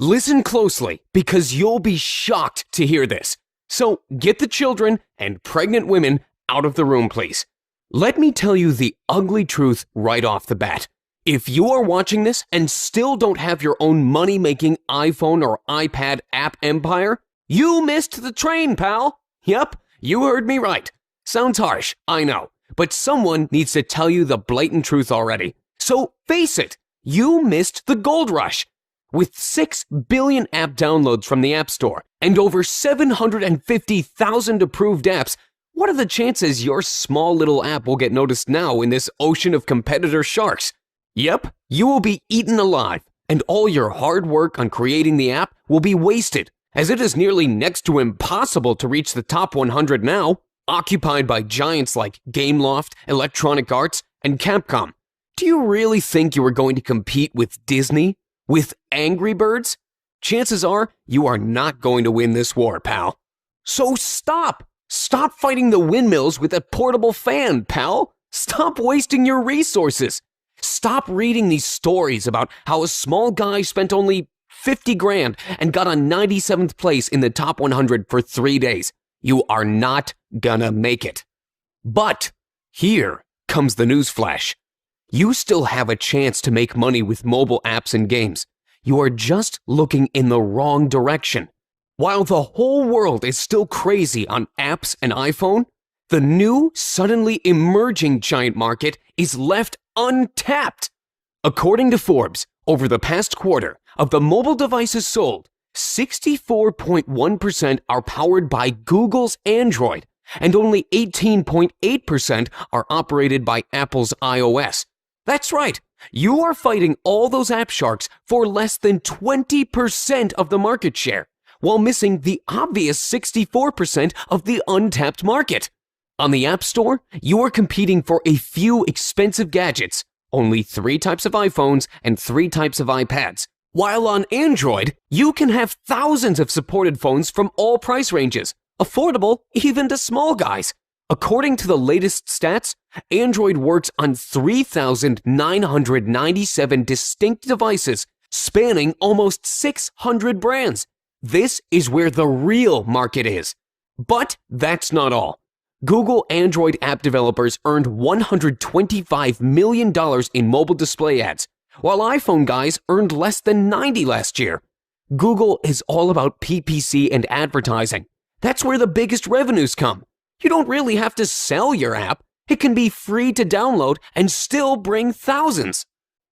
Listen closely because you'll be shocked to hear this. So get the children and pregnant women out of the room, please. Let me tell you the ugly truth right off the bat. If you are watching this and still don't have your own money-making iPhone or iPad app empire, you missed the train, pal. Yep, you heard me right. Sounds harsh, I know, but someone needs to tell you the blatant truth already. So face it, you missed the gold rush. With 6 billion app downloads from the App Store and over 750,000 approved apps, what are the chances your small little app will get noticed now in this ocean of competitor sharks? Yep, you will be eaten alive, and all your hard work on creating the app will be wasted, as it is nearly next to impossible to reach the top 100 now, occupied by giants like Gameloft, Electronic Arts, and Capcom. Do you really think you are going to compete with Disney? With Angry Birds? Chances are you are not going to win this war, pal. So stop! Stop fighting the windmills with a portable fan, pal! Stop wasting your resources! Stop reading these stories about how a small guy spent only 50 grand and got on 97th place in the top 100 for 3 days. You are not gonna make it. But here comes the newsflash. You still have a chance to make money with mobile apps and games. You are just looking in the wrong direction. While the whole world is still crazy on apps and iPhone, the new, suddenly emerging giant market is left untapped. According to Forbes, over the past quarter, of the mobile devices sold, 64.1% are powered by Google's Android, and only 18.8% are operated by Apple's iOS. That's right, you are fighting all those app sharks for less than 20% of the market share, while missing the obvious 64% of the untapped market. On the App Store, you are competing for a few expensive gadgets, only 3 types of iPhones and 3 types of iPads. While on Android, you can have thousands of supported phones from all price ranges, affordable even to small guys. According to the latest stats, Android works on 3,997 distinct devices, spanning almost 600 brands. This is where the real market is. But that's not all. Google Android app developers earned $125 million in mobile display ads, while iPhone guys earned less than 90 last year. Google is all about PPC and advertising. That's where the biggest revenues come. You don't really have to sell your app. It can be free to download and still bring thousands.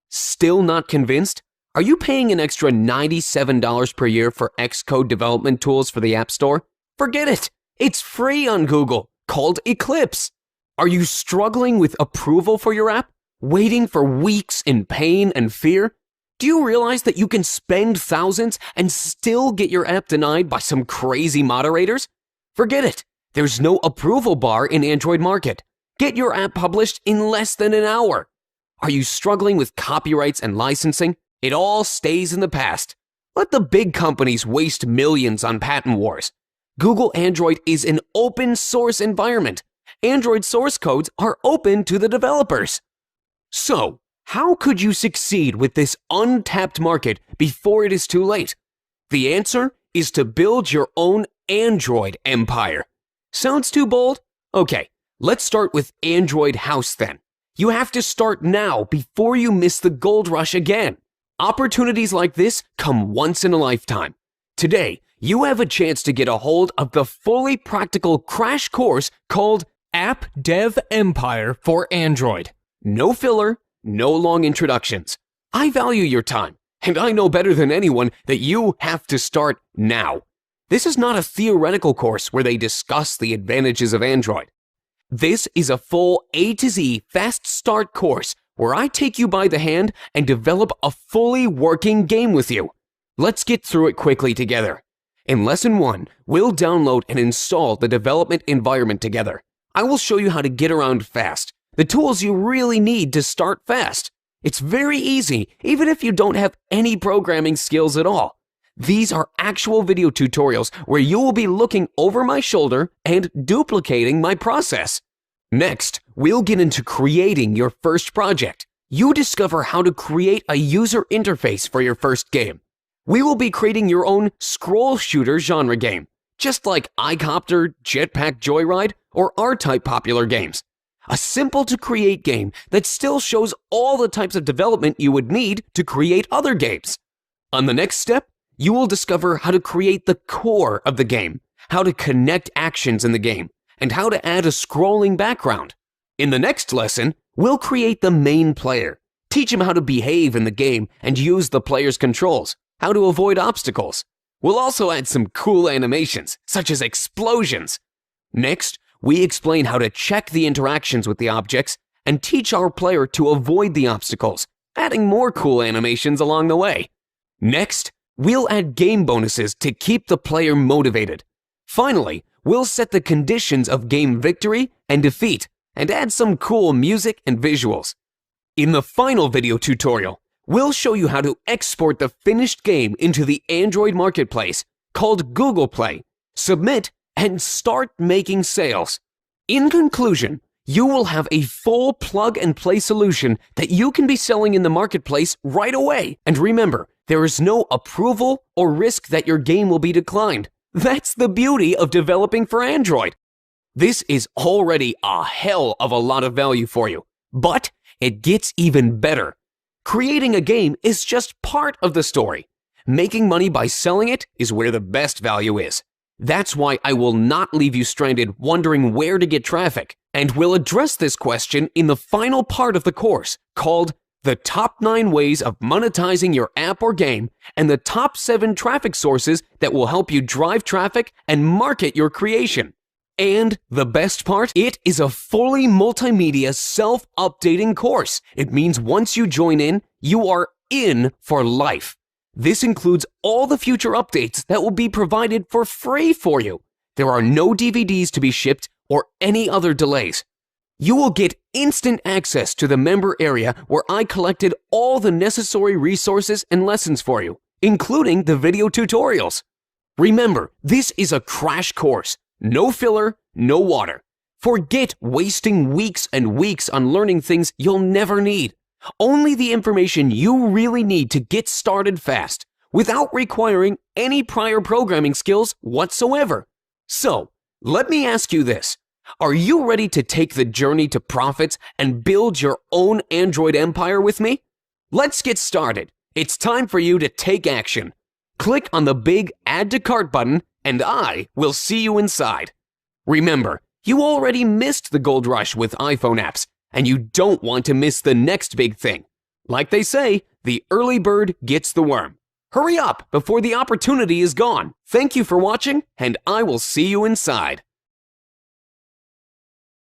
Still not convinced? Are you paying an extra $97 per year for Xcode development tools for the App Store? Forget it. It's free on Google, called Eclipse. Are you struggling with approval for your app? Waiting for weeks in pain and fear? Do you realize that you can spend thousands and still get your app denied by some crazy moderators? Forget it. There's no approval bar in Android market. Get your app published in less than an hour. Are you struggling with copyrights and licensing? It all stays in the past. Let the big companies waste millions on patent wars. Google Android is an open source environment. Android source codes are open to the developers. So, how could you succeed with this untapped market before it is too late? The answer is to build your own Android empire. Sounds too bold? Okay, let's start with Android House then. You have to start now before you miss the gold rush again. Opportunities like this come once in a lifetime. Today, you have a chance to get a hold of the fully practical crash course called App Dev Empire for Android. No filler, no long introductions. I value your time, and I know better than anyone that you have to start now. This is not a theoretical course where they discuss the advantages of Android. This is a full A to Z fast start course where I take you by the hand and develop a fully working game with you. Let's get through it quickly together. In Lesson 1, we'll download and install the development environment together. I will show you how to get around fast, the tools you really need to start fast. It's very easy, even if you don't have any programming skills at all. These are actual video tutorials where you will be looking over my shoulder and duplicating my process. Next, we'll get into creating your first project. You discover how to create a user interface for your first game. We will be creating your own scroll shooter genre game, just like iCopter, Jetpack Joyride, or R-Type popular games. A simple-to-create game that still shows all the types of development you would need to create other games. On the next step, you will discover how to create the core of the game, how to connect actions in the game, and how to add a scrolling background. In the next lesson, we'll create the main player, teach him how to behave in the game and use the player's controls, how to avoid obstacles. We'll also add some cool animations, such as explosions. Next, we explain how to check the interactions with the objects and teach our player to avoid the obstacles, adding more cool animations along the way. Next, we'll add game bonuses to keep the player motivated. Finally, we'll set the conditions of game victory and defeat and add some cool music and visuals. In the final video tutorial, we'll show you how to export the finished game into the Android marketplace called Google Play, submit, and start making sales. In conclusion, you will have a full plug-and-play solution that you can be selling in the marketplace right away. And remember, there is no approval or risk that your game will be declined. That's the beauty of developing for Android. This is already a hell of a lot of value for you, but it gets even better. Creating a game is just part of the story. Making money by selling it is where the best value is. That's why I will not leave you stranded wondering where to get traffic, and we'll address this question in the final part of the course called The Top 9 Ways of Monetizing Your App or Game and the Top 7 Traffic Sources that will help you drive traffic and market your creation. And the best part, it is a fully multimedia self-updating course. It means once you join in, you are in for life. This includes all the future updates that will be provided for free for you. There are no DVDs to be shipped or any other delays. You will get instant access to the member area where I collected all the necessary resources and lessons for you, including the video tutorials. Remember, this is a crash course. No filler, no water. Forget wasting weeks and weeks on learning things you'll never need. Only the information you really need to get started fast, without requiring any prior programming skills whatsoever. So, let me ask you this. Are you ready to take the journey to profits and build your own Android empire with me? Let's get started. It's time for you to take action. Click on the big Add to Cart button and I will see you inside. Remember, you already missed the gold rush with iPhone apps, and you don't want to miss the next big thing. Like they say, the early bird gets the worm. Hurry up before the opportunity is gone. Thank you for watching, and I will see you inside.